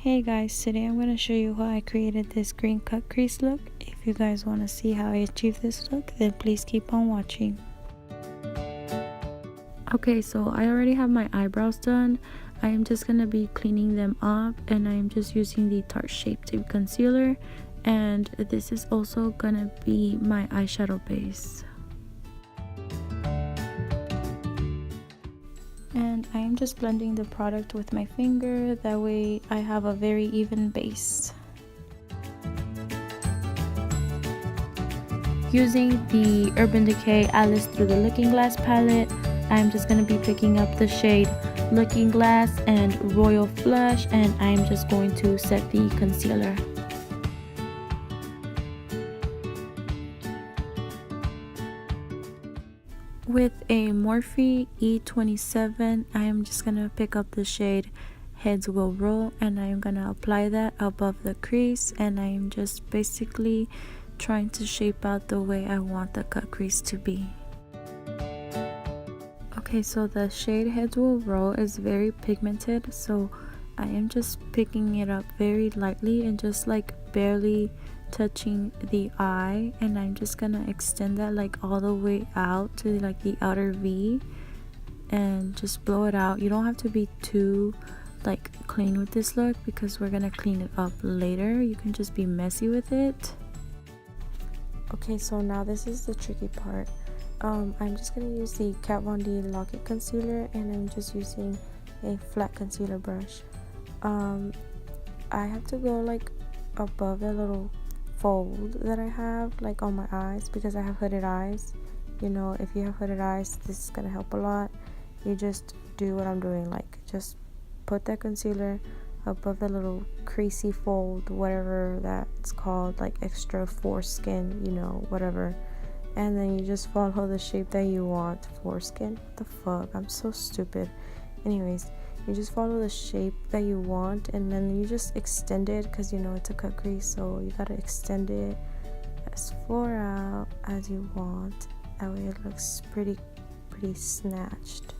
Hey guys, today I'm going to show you how I created this green cut crease look. If you guys want to see how I achieved this look, then please keep on watching. Okay, so I already have my eyebrows done. I am just going to be cleaning them up, and I am just using the Tarte Shape Tape Concealer, and this is also going to be my eyeshadow base. And I am just blending the product with my finger, that way I have a very even base. Using the Urban Decay Alice Through the Looking Glass palette, I'm just going to be picking up the shade Looking Glass and Royal Flush, and I'm just going to set the concealer. With a Morphe E27, I am just going to pick up the shade Heads Will Roll, and I am going to apply that above the crease, and I am just basically trying to shape out the way I want the cut crease to be. Okay, so the shade Heads Will Roll is very pigmented, so I am just picking it up very lightly and just like barely touching the eye, and I'm just gonna extend that like all the way out to like the outer V and just blow it out. You don't have to be too like clean with this look because we're gonna clean it up later. You can just be messy with it. Okay, so now this is the tricky part. I'm just gonna use the Kat Von D Lock-It concealer, and I'm just using a flat concealer brush. I have to go like above the little fold that I have like on my eyes because I have hooded eyes. You know, if you have hooded eyes, this is gonna help a lot. You just do what I'm doing, like just put that concealer above the little creasy fold, whatever that's called, like extra foreskin, you know, whatever, and then you just follow the shape that you want. Foreskin? What the fuck, I'm so stupid. Anyways, you just follow the shape that you want, and then you just extend it because you know it's a cut crease, so you gotta extend it as far out as you want. That way it looks pretty snatched.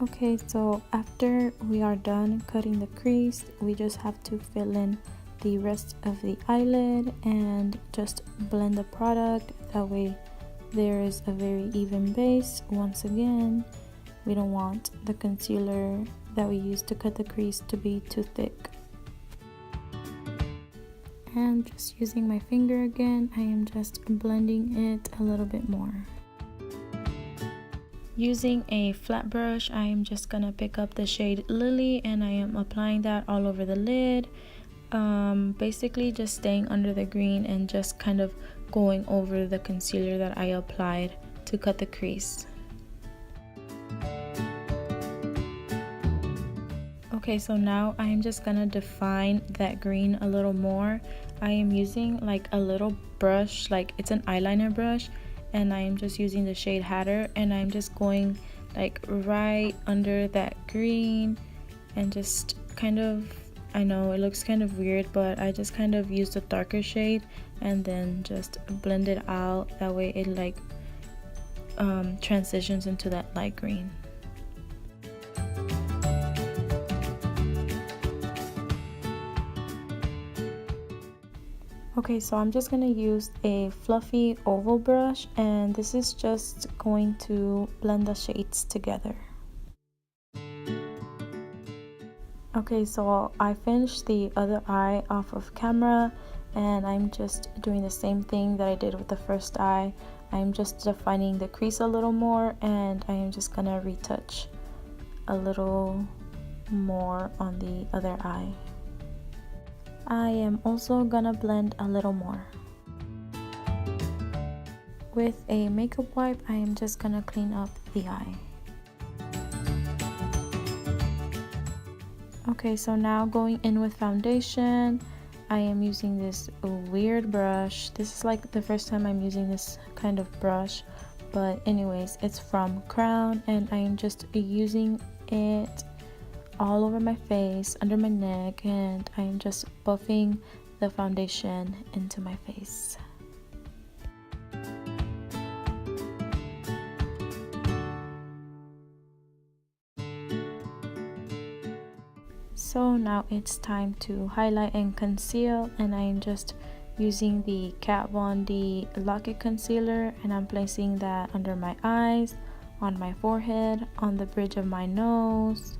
Okay, so after we are done cutting the crease, we just have to fill in the rest of the eyelid and just blend the product. That way there is a very even base. Once again, we don't want the concealer that we use to cut the crease to be too thick. And just using my finger again, I am just blending it a little bit more. Using a flat brush, I am just gonna pick up the shade Lily, and I am applying that all over the lid. Basically just staying under the green and just kind of going over the concealer that I applied to cut the crease. Okay, so now I am just gonna define that green a little more. I am using like a little brush, like it's an eyeliner brush, and I am just using the shade Hatter, and I'm just going like right under that green and just kind of, I know it looks kind of weird, but I just kind of used a darker shade and then just blend it out. That way it like transitions into that light green. Okay, so I'm just gonna use a fluffy oval brush, and this is just going to blend the shades together. Okay, so I finished the other eye off of camera, and I'm just doing the same thing that I did with the first eye. I'm just defining the crease a little more, and I am just gonna retouch a little more on the other eye. I am also gonna blend a little more. With a makeup wipe, I am just gonna clean up the eye. Okay, so now going in with foundation, I am using this weird brush. This is like the first time I'm using this kind of brush, but anyways, it's from Crown, and I am just using it all over my face, under my neck, and I am just buffing the foundation into my face. So now it's time to highlight and conceal, and I am just using the Kat Von D Lock-It Concealer, and I'm placing that under my eyes, on my forehead, on the bridge of my nose,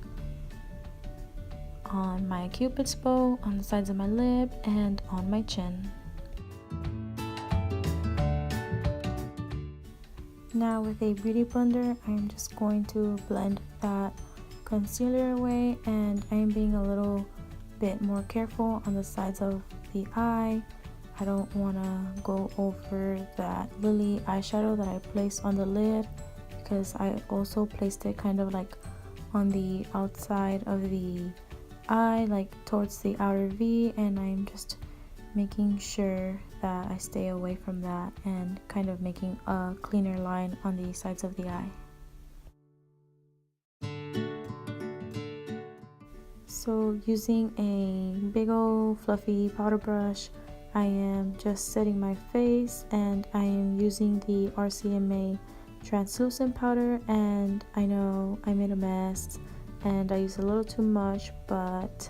on my cupid's bow, on the sides of my lip, and on my chin. Now with a beauty blender, I'm just going to blend that concealer away, and I'm being a little bit more careful on the sides of the eye. I don't want to go over that Lily eyeshadow that I placed on the lid, because I also placed it kind of like on the outside of the eye, like towards the outer V, and I'm just making sure that I stay away from that and kind of making a cleaner line on the sides of the eye. So using a big old fluffy powder brush, I am just setting my face, and I am using the RCMA translucent powder, and I know I made a mess and I used a little too much, but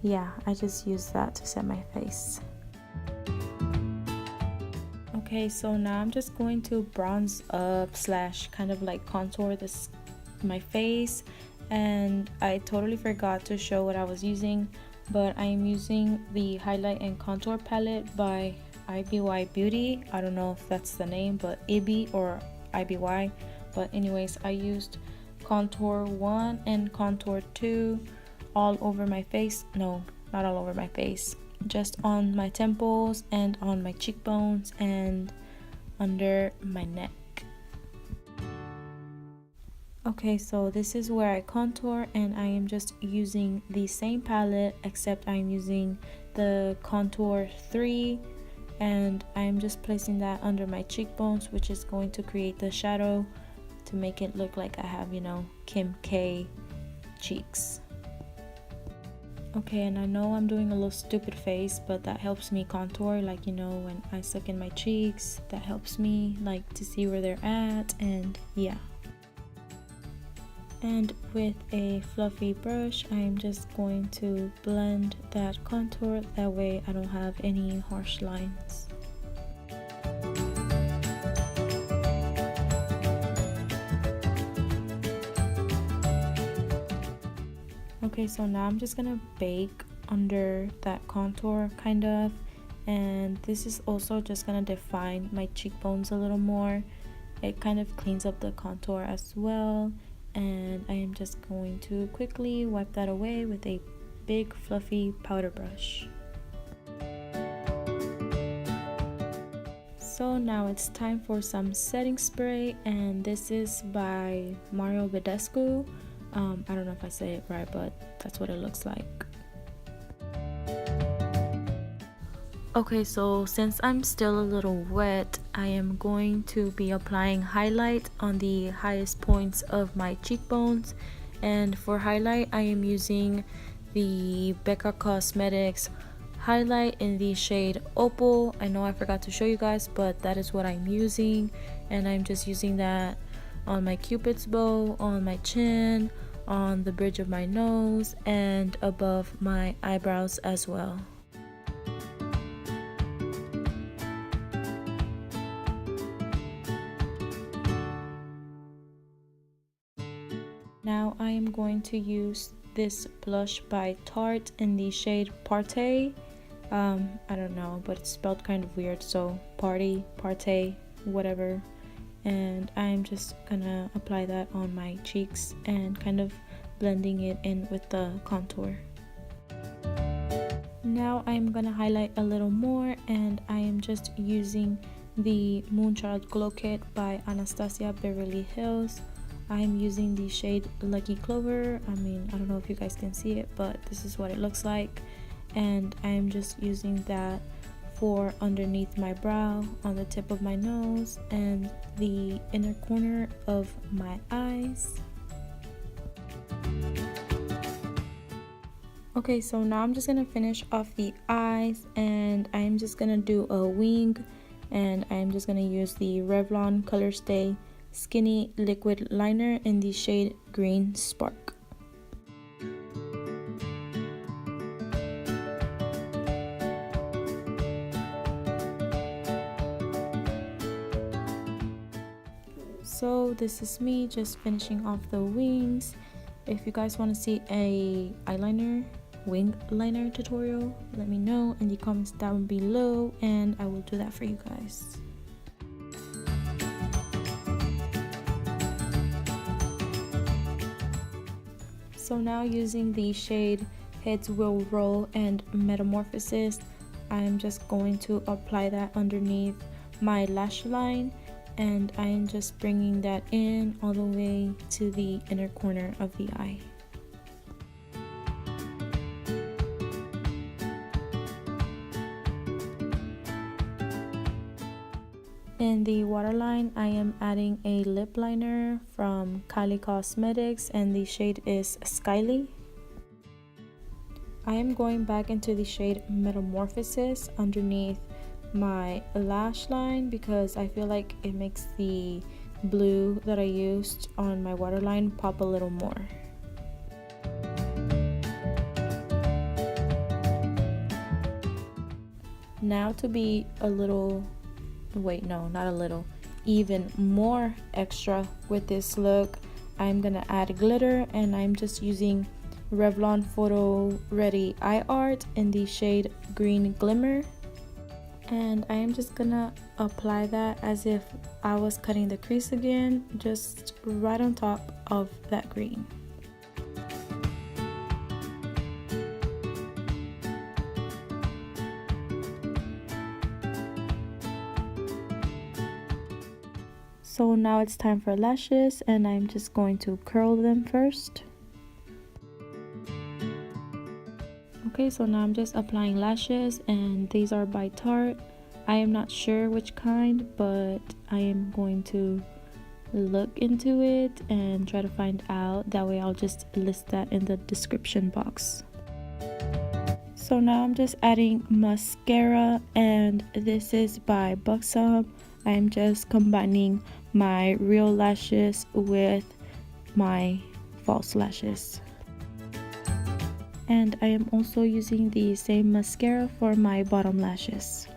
yeah, I just used that to set my face. Okay, so now I'm just going to bronze up / kind of like contour my face, and I totally forgot to show what I was using, but I am using the highlight and contour palette by IBY Beauty. I don't know if that's the name, but IBY or IBY, but anyways, I used contour 1 and contour 2 all over my face. No, not all over my face, just on my temples and on my cheekbones and under my neck. Okay, so this is where I contour, and I am just using the same palette, except I'm using the contour 3, and I'm just placing that under my cheekbones, which is going to create the shadow to make it look like I have, you know, Kim K cheeks. Okay, and I know I'm doing a little stupid face, but that helps me contour, like, you know, when I suck in my cheeks, that helps me like to see where they're at, and yeah. And with a fluffy brush, I'm just going to blend that contour, that way I don't have any harsh lines. Okay, so now I'm just gonna bake under that contour kind of, and this is also just gonna define my cheekbones a little more. It kind of cleans up the contour as well, and I am just going to quickly wipe that away with a big fluffy powder brush. So now it's time for some setting spray, and this is by Mario Badescu. I don't know if I say it right, but that's what it looks like. Okay, so since I'm still a little wet, I am going to be applying highlight on the highest points of my cheekbones, and for highlight I am using the Becca Cosmetics highlight in the shade Opal. I know I forgot to show you guys, but that is what I'm using, and I'm just using that on my cupid's bow, on my chin, on the bridge of my nose, and above my eyebrows as well. Now I am going to use this blush by Tarte in the shade Parttayy. I don't know, but it's spelled kind of weird, so parttayy, whatever. And I'm just gonna apply that on my cheeks and kind of blending it in with the contour. Now I'm gonna highlight a little more, and I am just using the Moonchild Glow Kit by Anastasia Beverly Hills. I'm using the shade Lucky Clover. I mean, I don't know if you guys can see it, but this is what it looks like, and I'm just using that for underneath my brow, on the tip of my nose, and the inner corner of my eyes. Okay, so now I'm just gonna finish off the eyes, and I'm just gonna do a wing, and I'm just gonna use the Revlon Color Stay Skinny Liquid Liner in the shade Green Spark. So this is me just finishing off the wings. If you guys want to see a eyeliner wing liner tutorial, let me know in the comments down below and I will do that for you guys. So now using the shade Heads Will Roll and Metamorphosis, I'm just going to apply that underneath my lash line, and I am just bringing that in all the way to the inner corner of the eye. In the waterline, I am adding a lip liner from Tarte Cosmetics and the shade is Kylie. I am going back into the shade Metamorphosis underneath my lash line because I feel like it makes the blue that I used on my waterline pop a little more. Now to be a little, wait, no, not a little, even more extra with this look, I'm gonna add glitter, and I'm just using Revlon Photo Ready Eye Art in the shade Green Glimmer, and I am just gonna apply that as if I was cutting the crease again, just right on top of that green. So now it's time for lashes, and I'm just going to curl them first. Okay, so now I'm just applying lashes, and these are by Tarte. I am not sure which kind, but I am going to look into it and try to find out. That way I'll just list that in the description box. So now I'm just adding mascara, and this is by BUXOM. I'm just combining my real lashes with my false lashes. And I am also using the same mascara for my bottom lashes.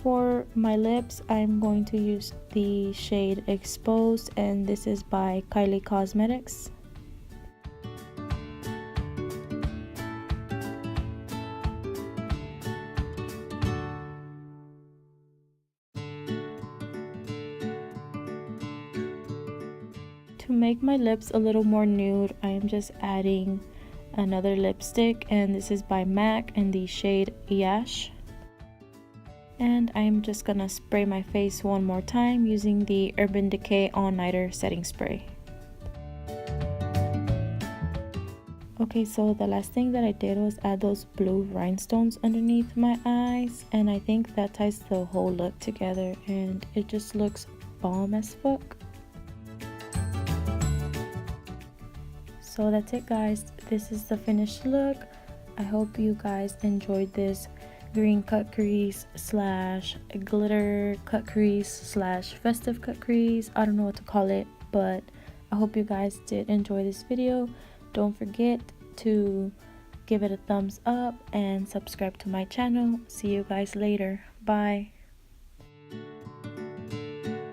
For my lips, I'm going to use the shade Exposed, and this is by Kylie Cosmetics. To make my lips a little more nude, I am just adding another lipstick, and this is by MAC in the shade Yash. And I'm just gonna spray my face one more time using the Urban Decay All Nighter Setting Spray. Okay, so the last thing that I did was add those blue rhinestones underneath my eyes, and I think that ties the whole look together, and it just looks bomb as fuck. So that's it, guys. This is the finished look. I hope you guys enjoyed this green cut crease slash glitter cut crease slash festive cut crease. I don't know what to call it, but I hope you guys did enjoy this video. Don't forget to give it a thumbs up and subscribe to my channel. See you guys later. Bye.